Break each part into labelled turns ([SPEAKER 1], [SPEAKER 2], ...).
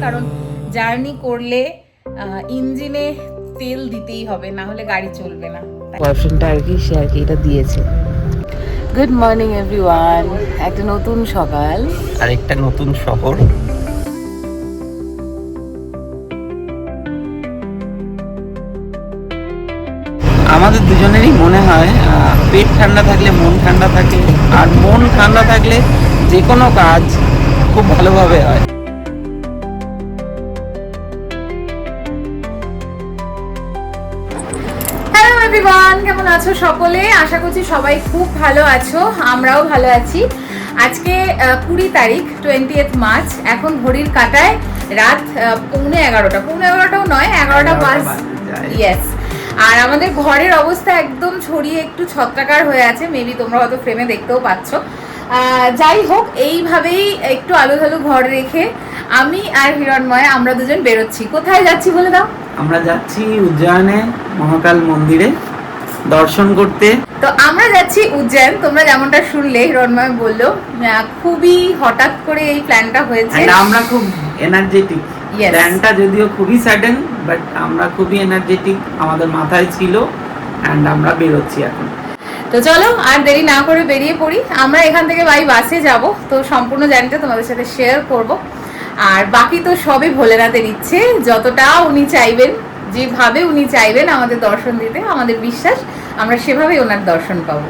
[SPEAKER 1] কারণ জার্নি করলে ইঞ্জিনে তেল দিতেই হবে, না হলে গাড়ি চলবে না।
[SPEAKER 2] বয়ফ্রেন্ডটা আর কি, সে আর কি এটা দিয়েছে। গুড মর্নিং এভরিওয়ান, একটা নতুন সকাল
[SPEAKER 3] আর একটা নতুন শহর। আমাদের দুজনেরই মনে হয় পেট ঠান্ডা থাকলে মন ঠান্ডা থাকে, আর মন ঠান্ডা থাকলে যে কোনো কাজ খুব ভালোভাবে হয়।
[SPEAKER 1] হ্যালো এভরিওয়ান, কেমন আছো সকলে? আশা করছি সবাই খুব ভালো আছো, আমরাও ভালো আছি। আজকে 20 তারিখ 20th মার্চ। এখন ঘড়ির কাঁটায় রাত 11:15, 11:15টাও নয়, 11টা বাজ। ইয়েস। আর আমাদের ঘরের অবস্থা একদম ছড়িয়ে একটু ছত্রাকার হয়ে আছে, মেবি তোমরা হয়তো ফ্রেমে দেখতেও পাচ্ছ। যাই হোক, এইভাবেই একটু আলো ধালো ঘর রেখে আমি আর হিরণময় আমরা দুজন বেরোচ্ছি। কোথায় যাচ্ছি বলে দাও?
[SPEAKER 3] আমরা যাচ্ছি উজ্জয়নে মহাকাল মন্দিরে দর্শন করতে।
[SPEAKER 1] তো আমরা যাচ্ছি উজ্জয়ন। তোমরা যেমনটা শুনলে, হিরণময় বললো খুবই হঠাৎ করে এই প্ল্যানটা হয়েছে।
[SPEAKER 3] আমরা খুব এনার্জেটিক। প্ল্যানটা যদিও খুবই সাডেন, বাট আমরা খুবই এনার্জেটিক, আমাদের মাথায় ছিল, এন্ড আমরা বেরোচ্ছি এখন।
[SPEAKER 1] তো চলো আর দেরি না করে বেরিয়ে পড়ি। আমরা এখান থেকে বাই বাসে যাব, তো সম্পূর্ণ জার্নিটা তোমাদের সাথে শেয়ার করব। আর বাকি তো সবই ভোলেনাথের ইচ্ছে, যতটা উনি চাইবেন, যেভাবে উনি চাইবেন আমাদের দর্শন দিতে, আমাদের বিশ্বাস আমরা সেভাবেই ওনার দর্শন পাবো।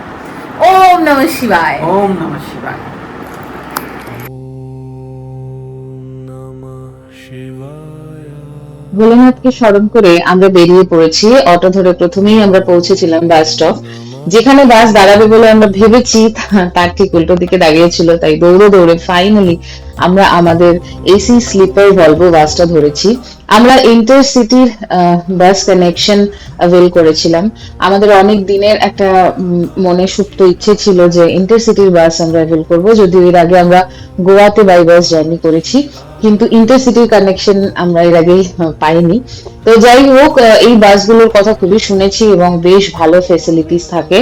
[SPEAKER 1] ওম নমঃ শিবায়।
[SPEAKER 3] ওম নমঃ শিবায়।
[SPEAKER 2] ভোলেনাথকে স্মরণ করে আমরা বেরিয়ে পড়েছি। অটো ধরে প্রথমেই আমরা পৌঁছেছিলাম বাস স্টপ। যেখানে বাস দাঁড়াবে বলে আমরা ভেবেছি, তার ঠিক উল্টো দিকে দাঁড়িয়েছিল। তাই দৌড়ে দৌড়ে ফাইনালি আমরা আমাদের এসি স্লিপার ভলভো বাসটা ধরেছি। আমরা ইন্টারসিটির বাস কানেকশন অ্যাভেল করেছিলাম। আমাদের অনেক দিনের একটা মনে সুপ্ত ইচ্ছে ছিল যে ইন্টারসিটির বাস আমরা অ্যাভেল করবো, যদিও এর আগে আমরা গোয়াতে বাই বাস জার্নি করেছি, কিন্তু ইন্টারসিটির কানেকশন আমরা এর আগে পাইনি। তো যাই হোক, এই বাসগুলোর কথা খুবই শুনেছি এবং বেশ ভালো ফেসিলিটিস থাকে।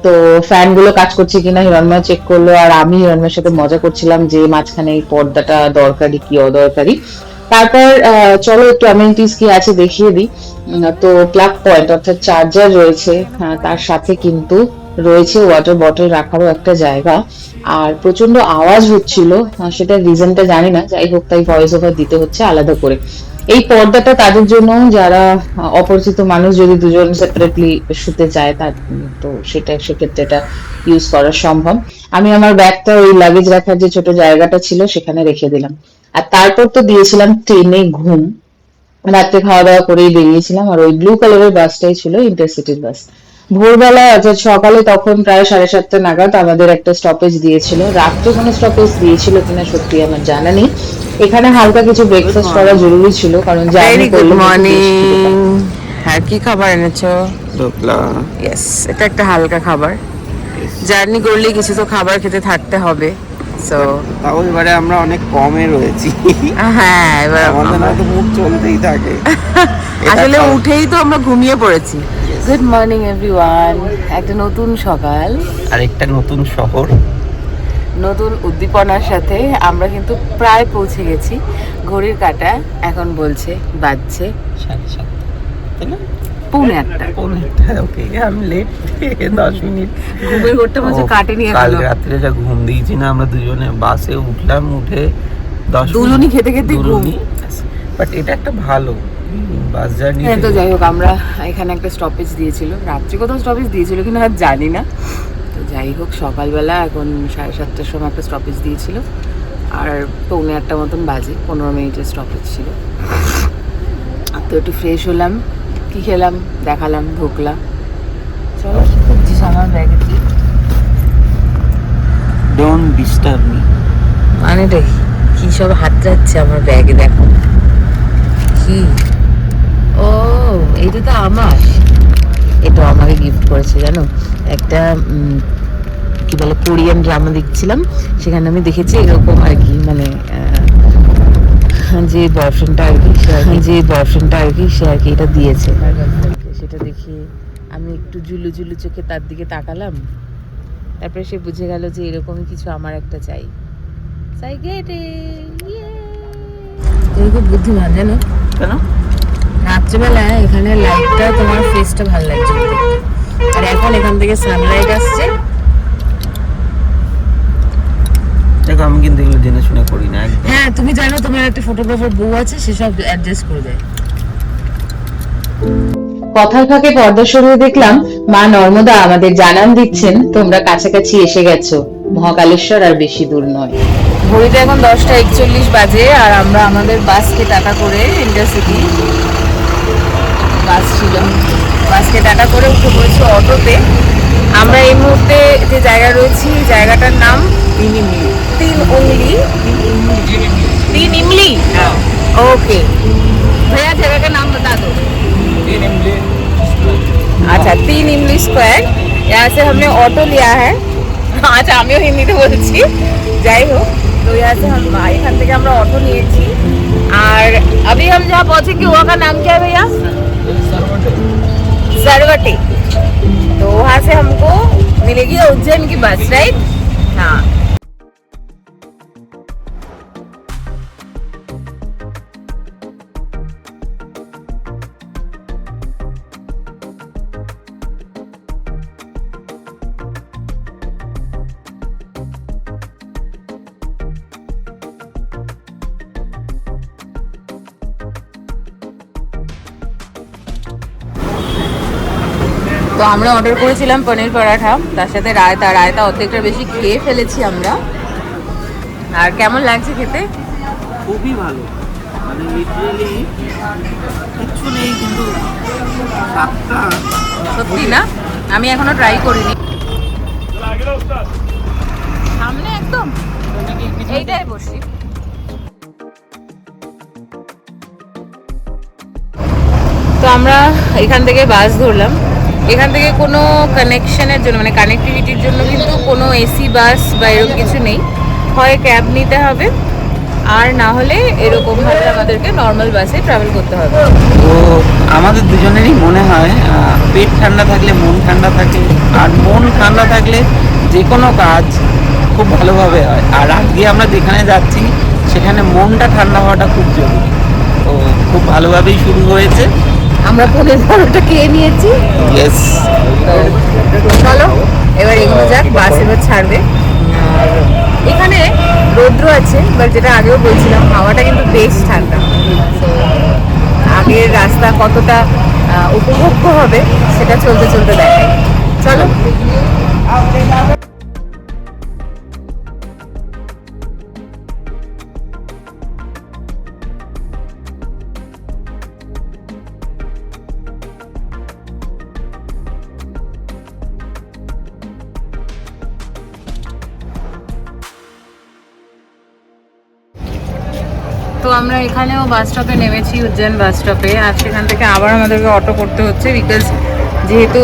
[SPEAKER 2] তো ফ্যান গুলো কাজ করছে কিনা হিরণময় চেক করলো, আর আমি হিরণময়ের সাথে মজা করছিলাম যে মাঝখানে এই পর্দাটা দরকারি কি অদরকারি। তারপর চলো একটু অ্যামেনিটিস কি আছে দেখিয়ে দিই। তো প্লাগ পয়েন্ট অর্থাৎ চার্জার রয়েছে, তার সাথে কিন্তু রয়েছে ওয়াটার বটল রাখারও একটা জায়গা। আর প্রচন্ড আওয়াজ হচ্ছিল, সেটার রিজনটা জানি না, যাই হোক তাই ভয়েস ওভার দিতে হচ্ছে আলাদা করে। এই পর্দাটা তাদের জন্য যারা অপরিচিত মানুষ যদি দুজন সেপারেটলি শুতে চায়, তার তো সেক্ষেত্রে এটা ইউজ করা সম্ভব। আমি আমার ব্যাগটা ওই লাগেজ রাখার যে ছোট জায়গাটা ছিল সেখানে রেখে দিলাম। আর তারপর তো দিয়েছিলাম ট্রেনে ঘুম, রাত্রে খাওয়া দাওয়া করেই বেরিয়েছিলাম। আর ওই ব্লু কালারের বাসটাই ছিল ইন্টারসিটির বাস। ভোরবেলা অর্থাৎ সকালে তখন প্রায় 7:30 নাগাদ আমাদের একটা স্টপেজ দিয়েছিল। রাত্রে কোনো স্টপেজ দিয়েছিল কিনা সত্যি আমার জানা নেই। এখানে হালকা কিছু ব্রেকফাস্ট করা জরুরি ছিল, কারণ জার্নি করলে। Good morning. হ্যাঁ, কি খাবার এনেছো?
[SPEAKER 3] ঢোকলা।
[SPEAKER 2] ইয়েস, এটা একটা হালকা খাবার। জার্নি করলে কিছু তো খাবার খেতে থাকতে হবে। সো
[SPEAKER 3] তাও এবারে আমরা অনেক কমে রয়েছি।
[SPEAKER 2] হ্যাঁ, এবার
[SPEAKER 3] আমাদের না তো মুখ চলতেই থাকে।
[SPEAKER 2] আসলে উঠেই তো আমরা ঘুমিয়ে পড়েছি। গুড মর্নিং এভরিওয়ান, একটা নতুন সকাল
[SPEAKER 3] আর একটা নতুন শহর,
[SPEAKER 2] নতুন উদ্দীপনার সাথে আমরা কিন্তু প্রায় পৌঁছে গেছি। ঘড়ির কাঁটা এখন বলছে বাজছে
[SPEAKER 3] 7:30, তাই না?
[SPEAKER 2] 7:45।
[SPEAKER 3] ওকে, আমি লেট 10 মিনিট।
[SPEAKER 2] ঘুমের ঘোরটা মাঝে কাটেনি
[SPEAKER 3] কাল
[SPEAKER 2] এখনো।
[SPEAKER 3] রাত্রে যা ঘুম দিয়েছি না, আমরা দুজনে বাসে উঠলাম, উঠে 10
[SPEAKER 2] দুলুনি খেতে খেতে ঘুম।
[SPEAKER 3] বাট এটা একটা ভালো বাস জার্নি।
[SPEAKER 2] হ্যাঁ, তো যাই হোক, আমরা এখানে একটা স্টপেজ দিয়েছিল, রাত্রে কোথাও স্টপেজ দিয়েছিল কিনা আর জানি না। তো যাই হোক, সকালবেলা এখন 7:30টার সময় একটা স্টপেজ দিয়েছিল, আর 7:45 মতন বাজে, 15 মিনিটের স্টপেজ ছিল। তো একটু ফ্রেশ হলাম, কি খেলাম দেখালাম, ঢোকলা। চলো, কি করছিস আমার ব্যাগে? কি
[SPEAKER 3] ডোন্ট ডিস্টার্ব মি
[SPEAKER 2] মানে রে, কি সব হাত যাচ্ছে আমার ব্যাগে, দেখো কি। ও, এটা তো আমার, এটা আমাকে গিফট করেছে জানো। একটা কি বলে কোরিয়ান ড্রামা দেখছিলাম, সেখানে আমি দেখেছি এরকম আর কি, মানে যে বয়ফ্রেন্ডটা আর কি সে আর কি এটা দিয়েছে। সেটা দেখি আমি একটু জুলু জুলু চোখে তার দিকে তাকালাম,
[SPEAKER 1] তারপরে সে বুঝে গেল যে এরকমই কিছু আমার একটা চাই। তুমি খুব বুদ্ধিমান জানো,
[SPEAKER 3] কেন?
[SPEAKER 1] রাত্রেবেলায় এখানে লাইটটা তোমার ফেসটা ভালো লাগছে দেখতে। আর এখন এখান থেকে সানলাইট আসছে।
[SPEAKER 3] দেখো আমি কিন্তু এগুলো জেনে শুনে করি না একদম।
[SPEAKER 1] হ্যাঁ তুমি জানো তোমার একটা ফটোগ্রাফার বউ আছে, সেসব অ্যাডজাস্ট করে দেয়।
[SPEAKER 2] কথার ফাঁকে পর্দা সরিয়ে দেখলাম মা নর্মদা আমাদের জানান দিচ্ছেন তোমরা কাছাকাছি এসে গেছো, মহাকালেশ্বর আর বেশি দূর নয়।
[SPEAKER 1] ঘড়িতে এখন 10:41 বাজে আর আমরা আমাদের বাসকে টাটা করে ইন্টারসিটি বাস ছিল, বাসকে টাটা করে উঠে পড়েছি অটোতে। আমরা এই মুহূর্তে যে জায়গায় রয়েছি জায়গাটার নাম তিন উংলি। ओके भैया जगह का नाम बता दो। अच्छा 3 इमली स्क्वायर, यहाँ से हमने ऑटो लिया है। আচ্ছা আমিও হিন্দিতে বলছি, যাই হোক। तो यहाँ से हम এখান থেকে আমরা অটো নিয়েছি আর अभी हम जहाँ पहुँचेंगे वहाँ का नाम क्या है भैया? सरवटी। तो वहाँ से हमको मिलेगी उज्जैन की बस, राइट? हाँ। তো আমরা অর্ডার করেছিলাম পনির পরাঠা, তার সাথে রায়তা। রায়তা অর্ধেকটা বেশি খেয়ে ফেলেছি আমরা। আর কেমন লাগছে খেতে?
[SPEAKER 3] খুবই ভালো, মানে লিটারালি কিছু নেই, কিন্তু স্বাদটা
[SPEAKER 1] সত্যি না, আমি এখনো ট্রাই করিনি। সামনে একদম এইটাই বসি। তো আমরা এখান থেকে বাস ধরলাম। এখান থেকে কোনো কানেকশনের জন্য মানে কানেক্টিভিটির জন্য কিন্তু কোনো এসি বাস বা এরকম কিছু নেই, হয় ক্যাব নিতে হবে আর না হলে এরকমভাবে আমাদেরকে নর্মাল বাসে ট্রাভেল করতে হবে।
[SPEAKER 3] তো আমাদের দুজনেরই মনে হয় পেট ঠান্ডা থাকলে মন ঠান্ডা থাকে, আর মন ঠান্ডা থাকলে যে কোনো কাজ খুব ভালোভাবে হয়। আর আজকে আমরা যেখানে যাচ্ছি সেখানে মনটা ঠান্ডা হওয়াটা খুব জরুরি। তো খুব ভালোভাবেই শুরু হয়েছে।
[SPEAKER 1] আমরা পনির পরোটা খেয়ে নিয়েছি।
[SPEAKER 3] ইয়েস,
[SPEAKER 1] তো চলো এবার এগুলো যাক, বাস এবার ছাড়বে। আর এখানে রৌদ্র আছে, বাট যেটা আগেও বলছিলাম হাওয়াটা কিন্তু বেশ ঠান্ডা। তো আগের রাস্তা কতটা উপভোগ্য হবে সেটা চলতে চলতে দেখাই। চলো। তো আমরা এখানেও বাস স্টপে নেমেছি, উজ্জৈন বাস স্টপে। আর সেখান থেকে আবার আমাদেরকে অটো করতে হচ্ছে, বিকজ যেহেতু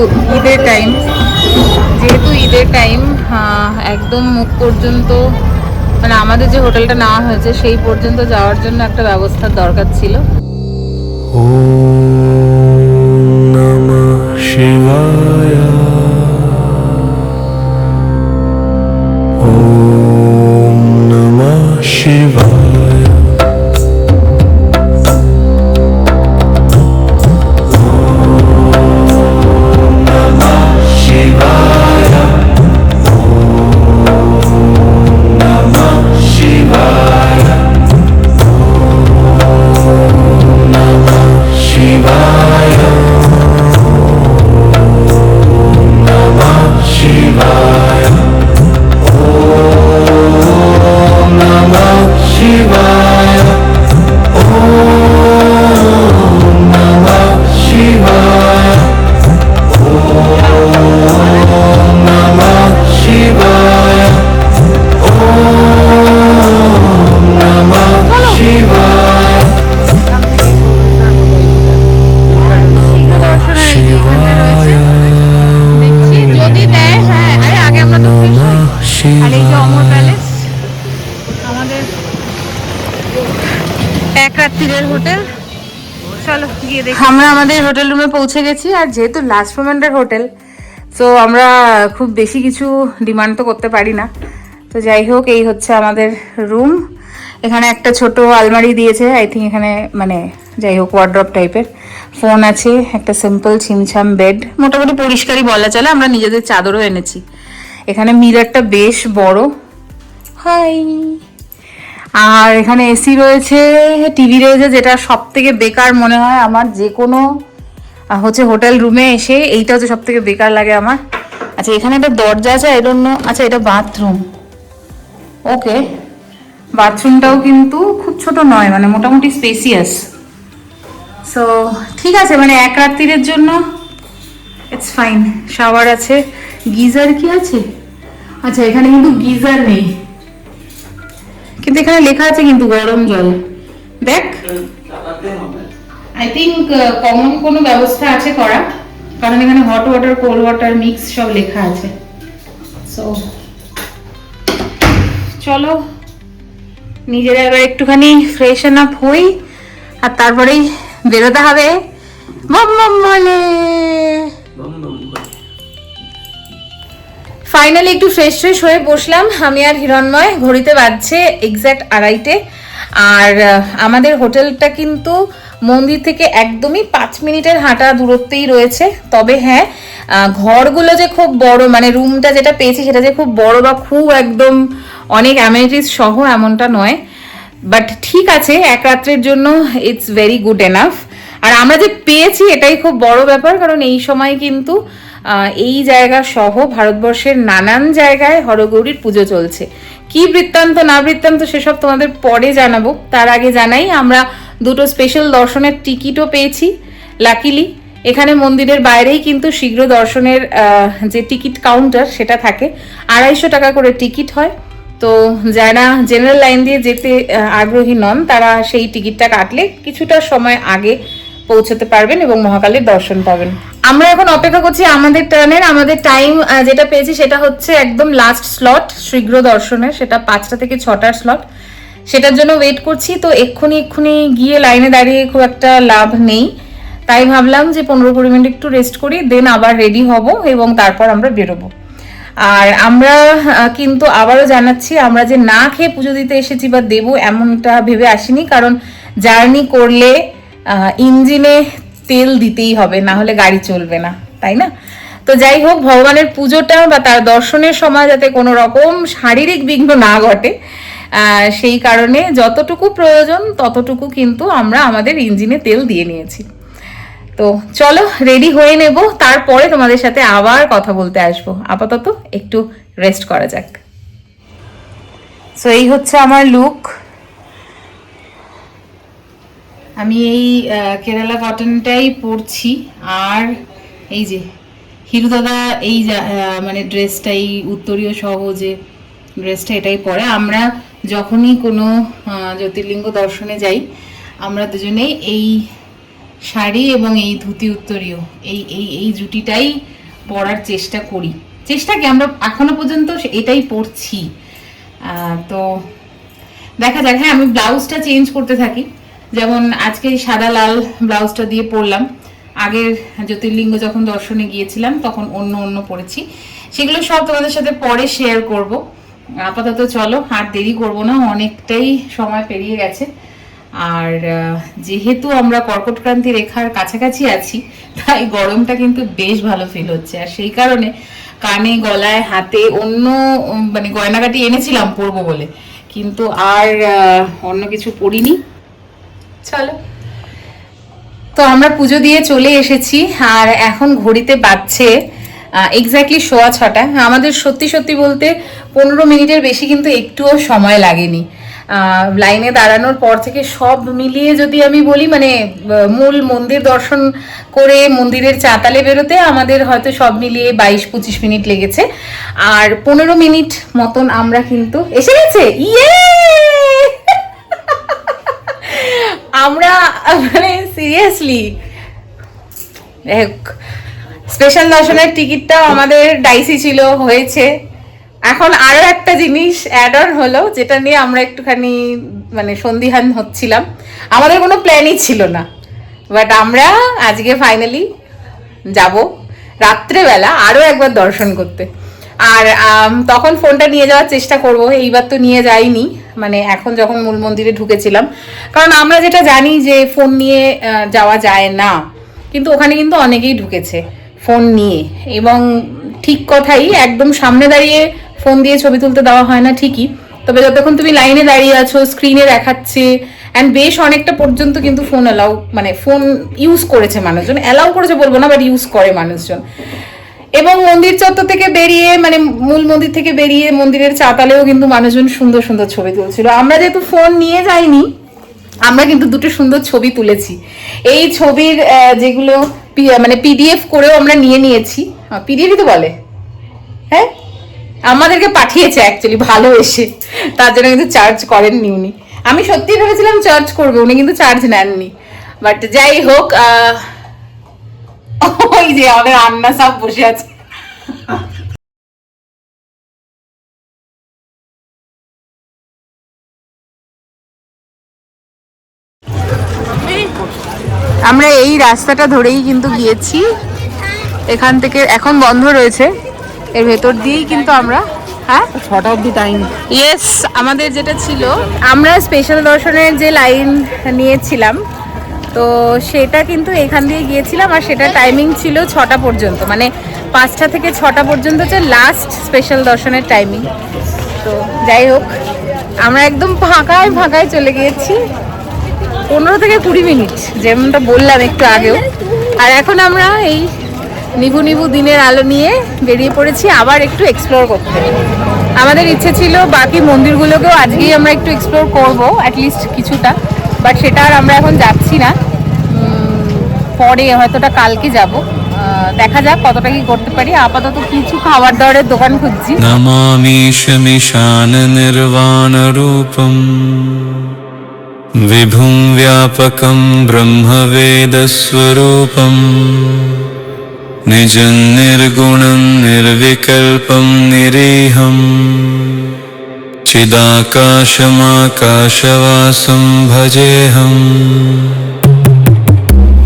[SPEAKER 1] ঈদের টাইম একদম মুখ পর্যন্ত মানে আমাদের যে হোটেলটা নেওয়া হয়েছে সেই পর্যন্ত যাওয়ার জন্য একটা ব্যবস্থার দরকার ছিল।
[SPEAKER 4] ওম নমঃ শিবায়, ওম নমঃ শিবায়।
[SPEAKER 1] আমরা আমাদের হোটেল রুমে পৌঁছে গেছি। আর যেহেতু লাস্ট মোমেন্টের হোটেল সো আমরা খুব বেশি কিছু ডিমান্ড তো করতে পারি না। তো যাই হোক, এই হচ্ছে আমাদের রুম। এখানে একটা ছোট আলমারি দিয়েছে, আই থিঙ্ক এখানে মানে যাই হোক ওয়ার্ড্রপ টাইপের। ফোন আছে, একটা সিম্পল ছিমছাম বেড, মোটামুটি পরিষ্কারই বলা চলে। আমরা নিজেদের চাদরও এনেছি। এখানে মিররটা বেশ বড়। হাই। আর এখানে এসি রয়েছে, টিভি রয়েছে, যেটা সব থেকে বেকার মনে হয় আমার যে কোনো হচ্ছে হোটেল রুমে এসে। এইটা হচ্ছে সব থেকে বেকার লাগে আমার। আচ্ছা, এখানে একটা দরজা আছে, আই ডোন্ট নো। আচ্ছা, এটা বাথরুম। ওকে, বাথরুমটাও কিন্তু খুব ছোট নয়, মানে মোটামুটি স্পেসিয়াস। সো ঠিক আছে, মানে এক রাত্রির জন্য ইটস ফাইন। শাওয়ার আছে, গিজার কি আছে? আচ্ছা, এখানে কিন্তু গিজার নেই, কিন্তু এখানে লেখা আছে কিন্তু গরম জল। দেখ, আই থিঙ্ক কমন কোনো ব্যবস্থা আছে করা, কারণ এখানে hot water, cold water mix সব লেখা আছে। সো চলো নিজেরা এবার একটুখানি ফ্রেশন আপ হই, আর তারপরেই বেরোতে হবে বম বম বলে। ফাইনালি একটু ফ্রেশ হয়ে বসলাম আমি আর হিরণময়। ঘড়িতে বাজছে এক্স্যাক্ট 2:30। আর আমাদের হোটেলটা কিন্তু মন্দির থেকে একদমই 5 মিনিটের হাঁটা দূরত্বেই রয়েছে। তবে হ্যাঁ, ঘরগুলো যে খুব বড়, মানে রুমটা যেটা পেয়েছি সেটা যে খুব বড় বা খুব একদম অনেক অ্যামেনিটিস সহ এমনটা নয়। বাট ঠিক আছে, এক রাত্রের জন্য ইটস ভেরি গুড এনাফ। আর আমরা যে পেয়েছি এটাই খুব বড় ব্যাপার, কারণ এই সময় কিন্তু এই জায়গা সহ ভারতবর্ষের নানান জায়গায় হরগৌরীর পুজো চলছে। কি বৃত্তান্ত না বৃত্তান্ত সেসব তোমাদের পরে জানাবো। তার আগে জানাই, আমরা 2টো স্পেশাল দর্শনের টিকিটও পেয়েছি লাকিলি। এখানে মন্দিরের বাইরেই কিন্তু শীঘ্র দর্শনের যে টিকিট কাউন্টার সেটা থাকে, 250 টাকা করে টিকিট হয়। তো যারা জেনারেল লাইন দিয়ে যেতে আগ্রহী নন, তারা সেই টিকিটটা কাটলে কিছুটা সময় আগে পৌঁছতে পারবেন এবং মহাকালীর দর্শন পাবেন। আমরা এখন অপেক্ষা করছি আমাদের টার্নের। আমাদের টাইম যেটা পেয়েছি সেটা হচ্ছে একদম লাস্ট স্লট শীঘ্র দর্শনের, সেটা 5টা থেকে 6টার স্লট। সেটার জন্য ওয়েট করছি। তো এক্ষুনি গিয়ে লাইনে দাঁড়িয়ে খুব একটা লাভ নেই, তাই ভাবলাম যে 15-20 মিনিট একটু রেস্ট করি, দেন আবার রেডি হব এবং তারপর আমরা বেরোবো। আর আমরা কিন্তু আবারও জানাচ্ছি, আমরা যে না খেয়ে পুজো দিতে এসেছি বা দেবো এমনটা ভেবে আসিনি, কারণ জার্নি করলে ইঞ্জিনে তেল দিতেই হবে, না হলে গাড়ি চলবে না, তাই না? তো যাই হোক, ভগবানের পুজোটা বা তার দর্শনের সময় যাতে কোনো রকম শারীরিক বিঘ্ন না ঘটে, সেই কারণে যতটুকু প্রয়োজন ততটুকু কিন্তু আমরা আমাদের ইঞ্জিনে তেল দিয়ে নিয়েছি। তো চলো রেডি হয়ে নেব, তারপরে তোমাদের সাথে আবার কথা বলতে আসবো। আপাতত একটু রেস্ট করা যাক। সো এই হচ্ছে আমার লুক। আমি এই কেরালা কটনটাই পরছি, আর এই যে হিরু দাদা এই মানে ড্রেসটাই উত্তরীয় সহ যে ড্রেসটা এটাই পরে। আমরা যখনই কোনো জ্যোতির্লিঙ্গ দর্শনে যাই, আমরা দুজনেই এই শাড়ি এবং এই ধুতি উত্তরীয় এই জুটিটাই পরার চেষ্টা করি। চেষ্টা কি, আমরা এখনো পর্যন্ত এটাই পরছি। তো দেখা যাক। হ্যাঁ, আমি ব্লাউজটা চেঞ্জ করতে থাকি, যেমন আজকে সাদা লাল ব্লাউজটা দিয়ে পরলাম। আগের জ্যোতির্লিঙ্গ যখন দর্শনে গিয়েছিলাম তখন অন্য পরেছি। সেগুলো সব তোমাদের সাথে পরে শেয়ার করব। আপাতত চলো, আর দেরি করবো না, অনেকটাই সময় পেরিয়ে গেছে। আর যেহেতু আমরা কর্কটক্রান্তি রেখার কাছাকাছি আছি, তাই গরমটা কিন্তু বেশ ভালো ফিল হচ্ছে। আর সেই কারণে কানে, গলায়, হাতে অন্য মানে গয়নাগাটি এনেছিলাম পরবো বলে, কিন্তু আর অন্য কিছু পরিনি। চলো, তো আমরা পুজো দিয়ে চলে এসেছি, আর এখন ঘড়িতে বাজছে এক্স্যাক্টলি 6:15। আমাদের সত্যি বলতে 15 মিনিটের বেশি কিন্তু একটুও সময় লাগেনি। লাইনে দাঁড়ানোর পর থেকে সব মিলিয়ে যদি আমি বলি, মানে মূল মন্দির দর্শন করে মন্দিরের চাতালে বেরোতে আমাদের হয়তো সব মিলিয়ে 22-25 মিনিট লেগেছে। আর 15 মিনিট মতন আমরা কিন্তু এসে গেছে। ইয়ে আমরা মানে সিরিয়াসলি স্পেশাল দর্শনের টিকিটটাও আমাদের ডাইসি ছিল, হয়েছে। এখন আরো একটা জিনিস অ্যাড অন হলো, যেটা নিয়ে আমরা একটুখানি মানে সন্দিহান হচ্ছিলাম। আমাদের কোনো প্ল্যানই ছিল না, বাট আমরা আজকে ফাইনালি যাব। রাত্রেবেলা আরো একবার দর্শন করতে। আর তখন ফোনটা নিয়ে যাওয়ার চেষ্টা করব, এইবার তো নিয়ে যাইনি, মানে এখন যখন মূল মন্দিরে ঢুকেছিলাম, কারণ আমরা যেটা জানি যে ফোন নিয়ে যাওয়া যায় না, কিন্তু ওখানে কিন্তু অনেকেই ঢুকেছে ফোন নিয়ে। এবং ঠিক কথাই, একদম সামনে দাঁড়িয়ে ফোন দিয়ে ছবি তুলতে দেওয়া হয় না ঠিকই, তবে যতক্ষণ তুমি লাইনে দাঁড়িয়ে আছো স্ক্রিনে দেখাচ্ছে, অ্যান্ড বেশ অনেকটা পর্যন্ত কিন্তু ফোন অ্যালাউ, মানে ফোন ইউজ করেছে মানুষজন, অ্যালাউ করেছে বলবো না, বাট ইউজ করে মানুষজন। এবং মন্দির চত্বর থেকে বেরিয়ে, মানে মূল মন্দির থেকে বেরিয়ে মন্দিরের চাতালেও কিন্তু মানুষজন সুন্দর সুন্দর ছবি তুলছিল। আমরা যেহেতু ফোন নিয়ে যাইনি, আমরা কিন্তু দুটো সুন্দর ছবি তুলেছি। এই ছবির যেগুলো মানে পিডিএফ করেও আমরা নিয়ে নিয়েছি, পিডিএফই তো বলে, হ্যাঁ, আমাদেরকে পাঠিয়েছে অ্যাকচুয়ালি ভালোবেসে, তার জন্য কিন্তু চার্জ করেননি উনি। আমি সত্যি ভেবেছিলাম চার্জ করবে, উনি কিন্তু চার্জ নেননি। বাট যাই হোক, ওই যে আমাদের আন্না সব বসে আছে। আমরা এই রাস্তাটা ধরেই কিন্তু গিয়েছি, এখান থেকে এখন বন্ধ রয়েছে, এর ভেতর দিয়েই কিন্তু আমরা, হ্যাঁ
[SPEAKER 3] 6টা অবধি টাইম।
[SPEAKER 1] ইয়েস, আমাদের যেটা ছিল, আমরা স্পেশাল দর্শনের যে লাইন নিয়েছিলাম, তো সেটা কিন্তু এখান দিয়ে গিয়েছিলাম, আর সেটা টাইমিং ছিল 6টা পর্যন্ত, মানে 5টা থেকে 6টা পর্যন্ত হচ্ছে লাস্ট স্পেশাল দর্শনের টাইমিং। তো যাই হোক, আমরা একদম ফাঁকায় ফাঁকায় চলে গিয়েছি, 15 থেকে 20 মিনিট যেমনটা বললাম একটু আগেও। আর এখন আমরা এই নিভু নিভু দিনের আলো নিয়ে বেরিয়ে পড়েছি আবার একটু এক্সপ্লোর করতে। আমাদের ইচ্ছে ছিল বাকি মন্দিরগুলোকেও আজকেই আমরা একটু এক্সপ্লোর করবো, অ্যাটলিস্ট কিছুটা, বাট সেটা আর আমরা এখন যাচ্ছি না, পরে হয়তোটা কালকে যাব। দেখা যাক কতটা কি করতে পারি। আপাতত কিছু খাবার দাবারের দোকান খুঁজছি।
[SPEAKER 4] नमामीशमिशान निर्वाणरूपम् विभुं व्यापकं ब्रह्मवेदस्वरूपम् निजं निर्गुणं निर्विकल्पं निरीहम् चिदाकाशमाकाशवासं भजेऽहम्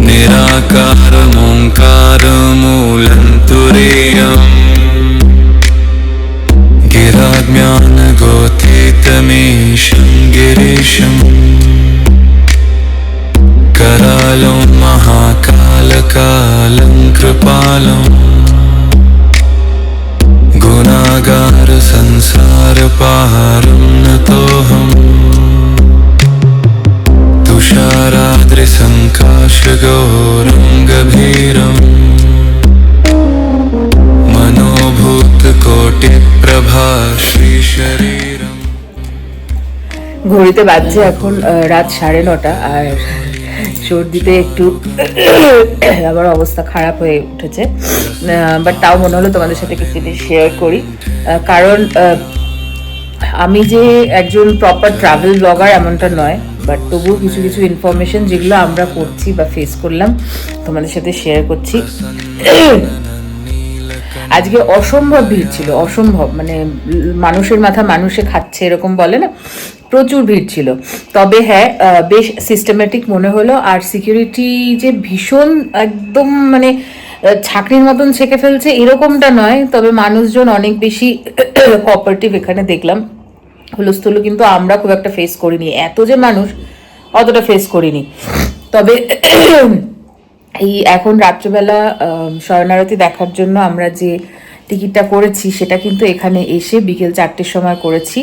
[SPEAKER 4] निराकारमोङ्कारमूलं तुरीयम् गिराज्ञानगोथितमीशं गिरीशम् करालं महाकालकालं कृपालं गुणागारसंसारपारं नतोऽहम् तुषाराद्रिसङ्काशगौरं गभीरम् मनोभूतकोटिप्रभा श्रीशरीरम्।
[SPEAKER 1] ঘড়িতে বাজছে এখন রাত 9:30, আর সর্দিতে একটু আবার অবস্থা খারাপ হয়ে উঠেছে, বাট তাও মনে হলো তোমাদের সাথে কিছু শেয়ার করি, কারণ আমি যে একজন প্রপার ট্রাভেল ব্লগার এমনটা নয়, বাট তবুও কিছু কিছু ইনফরমেশন যেগুলো আমরা করছি বা ফেস করলাম তোমাদের সাথে শেয়ার করছি। আজকে অসম্ভব ভিড় ছিল, অসম্ভব, মানে মানুষের মাথা মানুষে খাচ্ছে এরকম বলে না, প্রচুর ভিড় ছিল। তবে হ্যাঁ, বেশ সিস্টেমেটিক মনে হলো, আর সিকিউরিটি যে ভীষণ একদম মানে ছাকরির মতন ছেঁকে ফেলছে এরকমটা নয়, তবে মানুষজন অনেক বেশি কোঅপারেটিভ এখানে দেখলাম। হুলস্থুলু কিন্তু আমরা খুব একটা ফেস করিনি, এত যে মানুষ অতটা ফেস করিনি। তবে এই এখন রাত্রেবেলা শয়নারতি দেখার জন্য আমরা যে টিকিটটা করেছি সেটা কিন্তু এখানে এসে বিকেল 4টের সময় করেছি,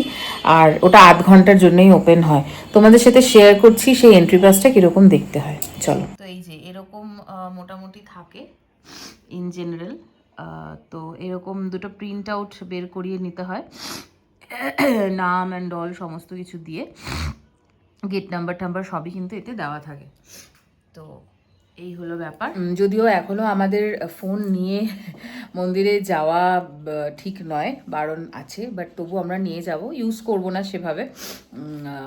[SPEAKER 1] আর ওটা 8 ঘন্টার জন্যই ওপেন হয়। তোমাদের সাথে শেয়ার করছি সেই এন্ট্রি পাসটা কিরকম দেখতে হয়, চলো। তো এই যে এরকম মোটামুটি থাকে ইন জেনারেল, তো এরকম দুটো প্রিন্ট আউট বের করিয়ে নিতে হয়, নাম অ্যান্ড অল সমস্ত কিছু দিয়ে, গেট নাম্বার টাম্বার সবই কিন্তু এতে দেওয়া থাকে। তো এই হলো ব্যাপার। যদিও এখনো আমাদের ফোন নিয়ে মন্দিরে যাওয়া ঠিক নয়, বারণ আছে, বাট তবু আমরা নিয়ে যাব, ইউজ করব না সেভাবে।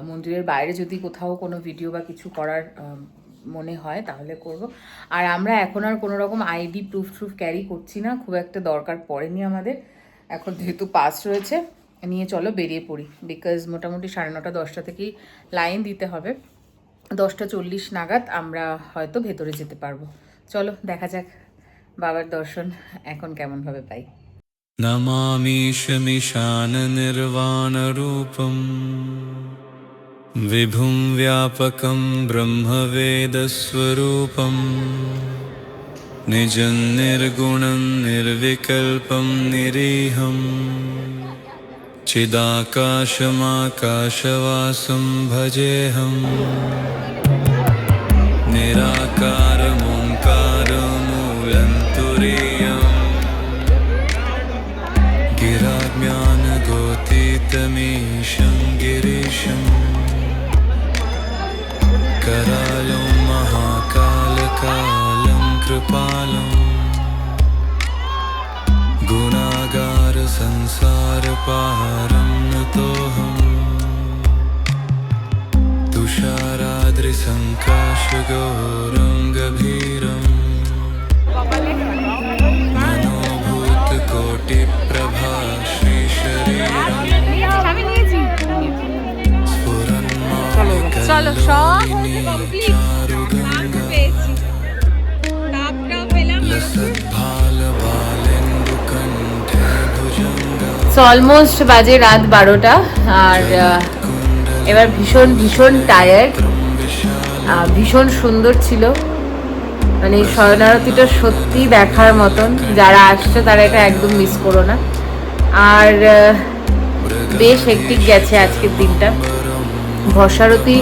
[SPEAKER 1] মন্দিরের বাইরে যদি কোথাও কোনো ভিডিও বা কিছু করার মনে হয় তাহলে করব। আর আমরা এখন আর কোনো রকম আইডি প্রুফ ক্যারি করছি না, খুব একটা দরকার পড়েনি আমাদের, এখন যেহেতু পাস রয়েছে। নিয়ে চলো বেরিয়ে পড়ি, বিকজ মোটামুটি 9:30 10টা থেকেই লাইন দিতে হবে। 10টা 40 নাগাদ আমরা হয়তো ভেতরে যেতে পারবো। চলো দেখা যাক বাবার দর্শন এখন কেমন ভাবে পাই।
[SPEAKER 4] नमामीशमिशाननिर्वाणरूपम् विभुं व्यापकं ब्रह्मवेदस्वरूपम् निजं निर्गुणं निर्विकल्पं निरीहम् चिदाकाशमाकाशवासं भजेऽहम् निराकारमोङ्कारमूलन्तुरीयम् गिराज्ञानगोतीतमीशं गिरीशम् करालं महाकालकालं कृपालम् गुणागारसंसारपारं नतोऽहम् तुषाराद्रिसङ्काशगौरङ्गभीरम् मनोभूतकोटिप्रभा श्रीशरीरम्
[SPEAKER 1] চলো সব অলমোস্ট বাজে রাত 12টা আর এবার ভীষণ ভীষণ টায়ার্ড। ভীষণ সুন্দর ছিল, মানে এই শয়নারতিটা সত্যি দেখার মতন। যারা আসছে তারা এটা একদম মিস করো না। আর বেশ হেক্টিক গেছে আজকের দিনটা। ভস্মারতি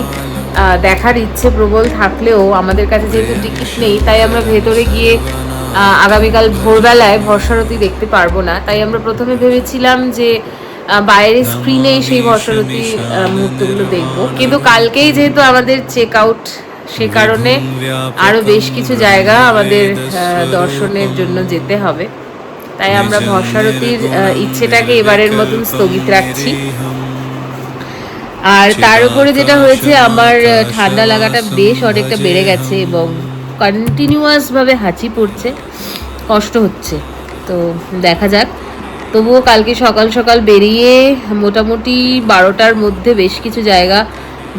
[SPEAKER 1] দেখার ইচ্ছে প্রবল থাকলেও আমাদের কাছে যেহেতু টিকিট নেই, তাই আমরা ভেতরে গিয়ে আগামীকাল ভোরবেলায় ভস্মারতি দেখতে পারবো না। তাই আমরা প্রথমে ভেবেছিলাম যে বাইরে স্ক্রিনে সেই ভস্মারতি মুহূর্তগুলো দেখবো, কিন্তু কালকেই যেহেতু আমাদের চেক আউট, সে কারণে আরো বেশ কিছু জায়গা আমাদের দর্শনের জন্য যেতে হবে। তাই আমরা ভস্মারতির ইচ্ছেটাকে এবারের মতন স্থগিত রাখছি। আর তার উপরে যেটা হয়েছে, আমার ঠান্ডা লাগাটা বেশ অনেকটা বেড়ে গেছে এবং কন্টিনিউয়াস ভাবে হাঁচি পড়ছে, কষ্ট হচ্ছে। তো দেখা যাক, তবুও কালকে সকাল সকাল বেরিয়ে মোটামুটি 12টার মধ্যে বেশ কিছু জায়গা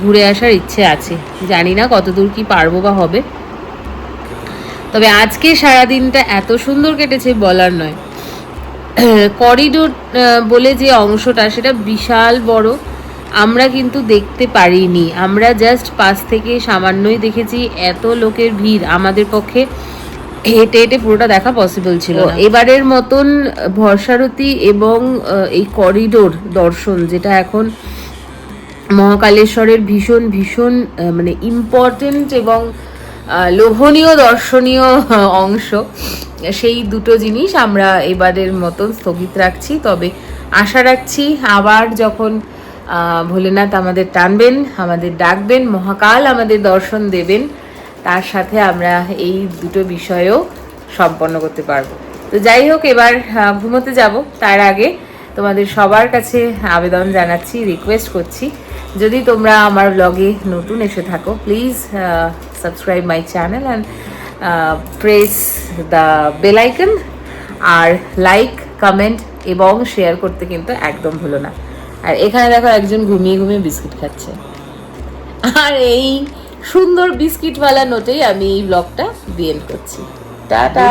[SPEAKER 1] ঘুরে আসার ইচ্ছে আছে। জানি না কতদূর কি পারবো বা হবে, তবে আজকে সারাদিনটা এত সুন্দর কেটেছে বলার নয়। করিডোর বলে যে অংশটা, সেটা বিশাল বড়, আমরা কিন্তু দেখতে পারিনি। আমরা জাস্ট পাশ থেকে সামান্যই দেখেছি। এত লোকের ভিড়, আমাদের পক্ষে হেঁটে হেঁটে পুরোটা দেখা পসিবল ছিল না। এবারের মতন ভস্মারতি এবং এই করিডোর দর্শন, যেটা এখন মহাকালেশ্বরের ভীষণ ভীষণ মানে ইম্পর্টেন্ট এবং লোভনীয় দর্শনীয় অংশ, সেই দুটো জিনিস আমরা এবারের মতন স্থগিত রাখছি। তবে আশা রাখছি আবার যখন ভোলেনাথ আমাদের টানবেন, আমাদের ডাকবেন, মহাকাল আমাদের দর্শন দেবেন, তার সাথে আমরা এই দুটো বিষয়ও সম্পন্ন করতে পারবো। তো যাই হোক, এবার ঘুমোতে যাব। তার আগে তোমাদের সবার কাছে আবেদন জানাচ্ছি, রিকোয়েস্ট করছি, যদি তোমরা আমার ব্লগে নতুন এসে থাকো, please subscribe my channel and press the bell icon. আর লাইক, কমেন্ট এবং শেয়ার করতে কিন্তু একদম ভুলো না। আর এখানে দেখো একজন ঘুমিয়ে ঘুমিয়ে বিস্কিট খাচ্ছে। আর এই সুন্দর বিস্কিটওয়ালা নোটেই আমি এই ব্লগটা দিয়ে করছি। টাটা।